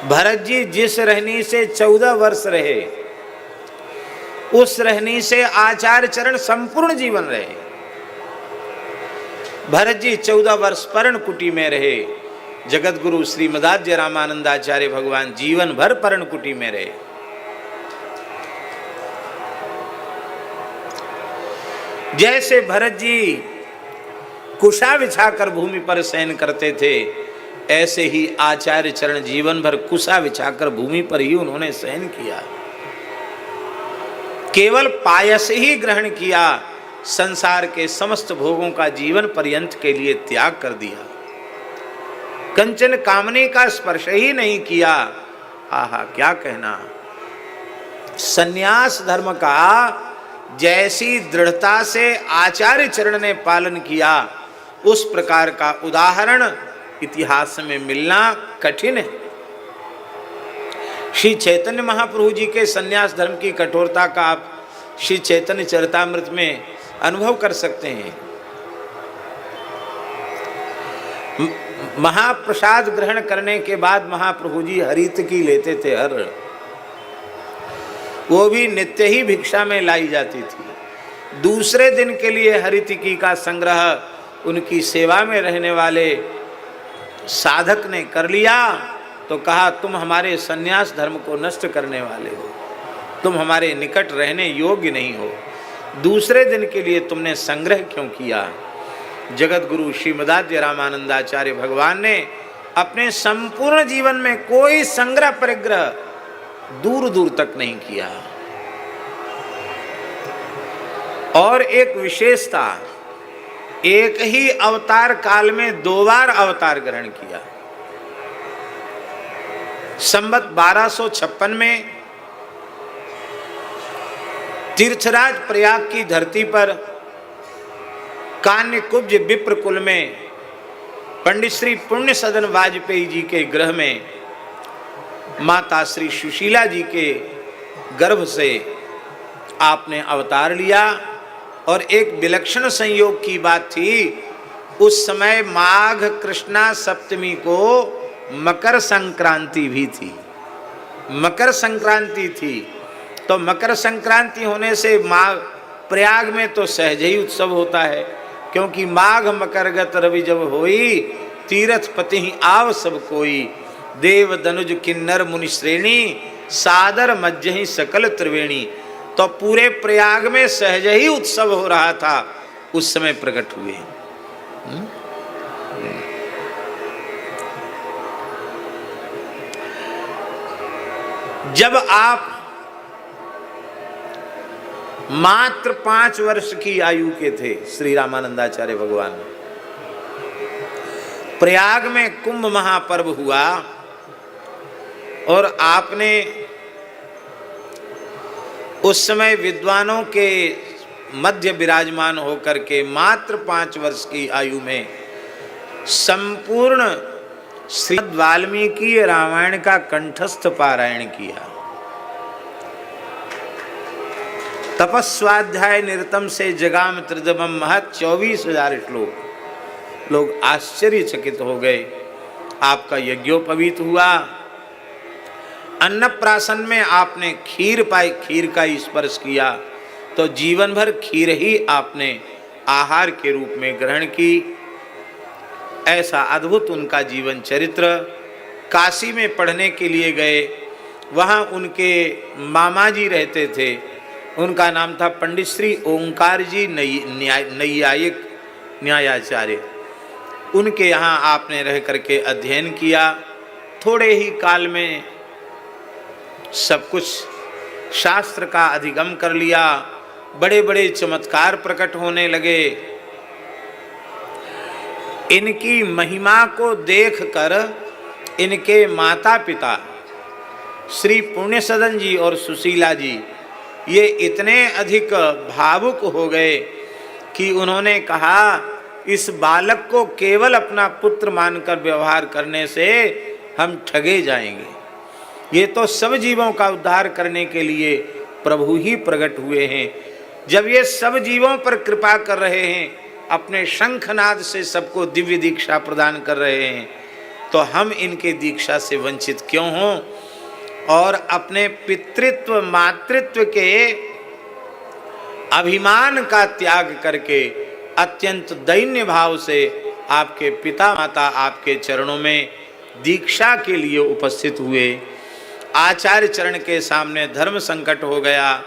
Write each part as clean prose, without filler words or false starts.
भरत जी जिस रहनी से 14 वर्ष रहे, उस रहनी से आचार्य चरण संपूर्ण जीवन रहे। भरत जी 14 वर्ष पर्ण कुटी में रहे। जगत गुरु श्रीमदाद्य रामानंदाचार्य भगवान जीवन भर पर्ण कुटी में रहे। जैसे भरत जी कुशा बिछाकर भूमि पर शयन करते थे, ऐसे ही आचार्य चरण जीवन भर कुशा बिछाकर भूमि पर ही उन्होंने शयन किया। केवल पायस ही ग्रहण किया, संसार के समस्त भोगों का जीवन पर्यंत के लिए त्याग कर दिया। कंचन कामने का स्पर्श ही नहीं किया। आहा, क्या कहना। सन्यास धर्म का जैसी दृढ़ता से आचार्य चरण ने पालन किया, उस प्रकार का उदाहरण इतिहास में मिलना कठिन है। श्री चैतन्य महाप्रभु जी के सन्यास धर्म की कठोरता का आप श्री चैतन्य चरितामृत में अनुभव कर सकते हैं। महाप्रसाद ग्रहण करने के बाद महाप्रभु जी हरितकी लेते थे। हर वो भी नित्य ही भिक्षा में लाई जाती थी। दूसरे दिन के लिए हरितकी का संग्रह उनकी सेवा में रहने वाले साधक ने कर लिया तो कहा, तुम हमारे सन्यास धर्म को नष्ट करने वाले हो, तुम हमारे निकट रहने योग्य नहीं हो, दूसरे दिन के लिए तुमने संग्रह क्यों किया। जगत गुरु श्रीमदाद्य रामानंदाचार्य भगवान ने अपने संपूर्ण जीवन में कोई संग्रह परिग्रह दूर दूर तक नहीं किया। और एक विशेषता, एक ही अवतार काल में 2 बार अवतार ग्रहण किया। संवत 1256 में तीर्थराज प्रयाग की धरती पर कान्य कुब्ज विप्र कुल में पंडित श्री पुण्य सदन वाजपेयी जी के गृह में माता श्री सुशीला जी के गर्भ से आपने अवतार लिया। और एक विलक्षण संयोग की बात थी, उस समय माघ कृष्णा सप्तमी को मकर संक्रांति भी थी। मकर संक्रांति थी तो मकर संक्रांति होने से माघ प्रयाग में तो सहज ही उत्सव होता है, क्योंकि माघ मकर गत रवि जब होई, तीरथ पति ही आव सब कोई, देव दनुज किन्नर मुनि श्रेणी, सादर मज्जहि सकल त्रिवेणी। तो पूरे प्रयाग में सहज ही उत्सव हो रहा था, उस समय प्रकट हुए। जब आप मात्र 5 वर्ष की आयु के थे, श्री रामानंदाचार्य भगवान, प्रयाग में कुंभ महापर्व हुआ और आपने उस समय विद्वानों के मध्य विराजमान होकर के मात्र 5 वर्ष की आयु में संपूर्ण श्रीमद् वाल्मीकि रामायण का कंठस्थ पारायण किया। तपस्वाध्याय निरतम से जगाम त्रिदमम महत 24,000 श्लोक। लोग आश्चर्यचकित हो गए। आपका यज्ञोपवीत हुआ। अन्नप्राशन में आपने खीर पाई, खीर का स्पर्श किया तो जीवन भर खीर ही आपने आहार के रूप में ग्रहण की। ऐसा अद्भुत उनका जीवन चरित्र। काशी में पढ़ने के लिए गए, वहाँ उनके मामा जी रहते थे, उनका नाम था पंडित श्री ओंकार जी नैयायिक न्यायाचार्य। उनके यहाँ आपने रह करके अध्ययन किया। थोड़े ही काल में सब कुछ शास्त्र का अधिगम कर लिया। बड़े बड़े चमत्कार प्रकट होने लगे। इनकी महिमा को देखकर इनके माता पिता श्री पुण्य सदन जी और सुशीला जी ये इतने अधिक भावुक हो गए कि उन्होंने कहा, इस बालक को केवल अपना पुत्र मानकर व्यवहार करने से हम ठगे जाएंगे। ये तो सब जीवों का उद्धार करने के लिए प्रभु ही प्रकट हुए हैं। जब ये सब जीवों पर कृपा कर रहे हैं, अपने शंखनाद से सबको दिव्य दीक्षा प्रदान कर रहे हैं, तो हम इनके दीक्षा से वंचित क्यों हों, और अपने पितृत्व मातृत्व के अभिमान का त्याग करके अत्यंत दैन्य भाव से आपके पिता माता आपके चरणों में दीक्षा के लिए उपस्थित हुए। आचार्य चरण के सामने धर्म संकट हो गया।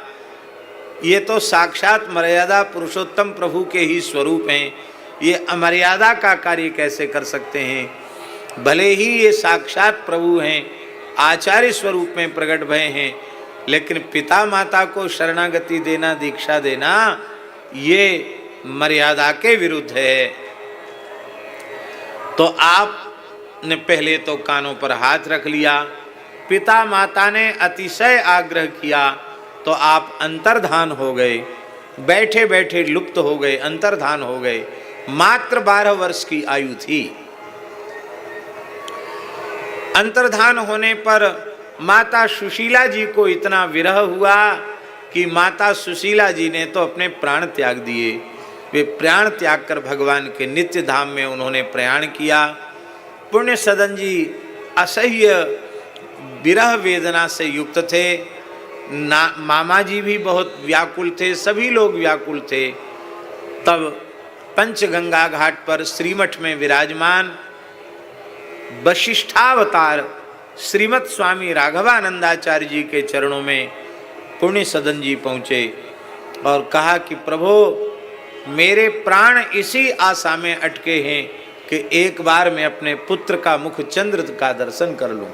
ये तो साक्षात मर्यादा पुरुषोत्तम प्रभु के ही स्वरूप हैं, ये अमर्यादा का कार्य कैसे कर सकते हैं। भले ही ये साक्षात प्रभु हैं, आचार्य स्वरूप में प्रकट भय हैं, लेकिन पिता माता को शरणागति देना, दीक्षा देना, ये मर्यादा के विरुद्ध है। तो आपने पहले तो कानों पर हाथ रख लिया, पिता माता ने अतिशय आग्रह किया तो आप अंतर्धान हो गए, बैठे बैठे लुप्त हो गए, अंतर्धान हो गए। मात्र 12 वर्ष की आयु थी। अंतर्धान होने पर माता सुशीला जी को इतना विरह हुआ कि माता सुशीला जी ने तो अपने प्राण त्याग दिए। वे प्राण त्याग कर भगवान के नित्य धाम में उन्होंने प्रयाण किया। पुण्य सदन जी असह्य विरह वेदना से युक्त थे। मामा जी भी बहुत व्याकुल थे, सभी लोग व्याकुल थे। तब पंचगंगा घाट पर श्रीमठ में विराजमान वशिष्ठावतार श्रीमद स्वामी राघवानंदाचार्य जी के चरणों में पुण्य सदन जी पहुँचे और कहा कि प्रभु, मेरे प्राण इसी आशा में अटके हैं कि एक बार मैं अपने पुत्र का मुख चंद्र का दर्शन कर लूं।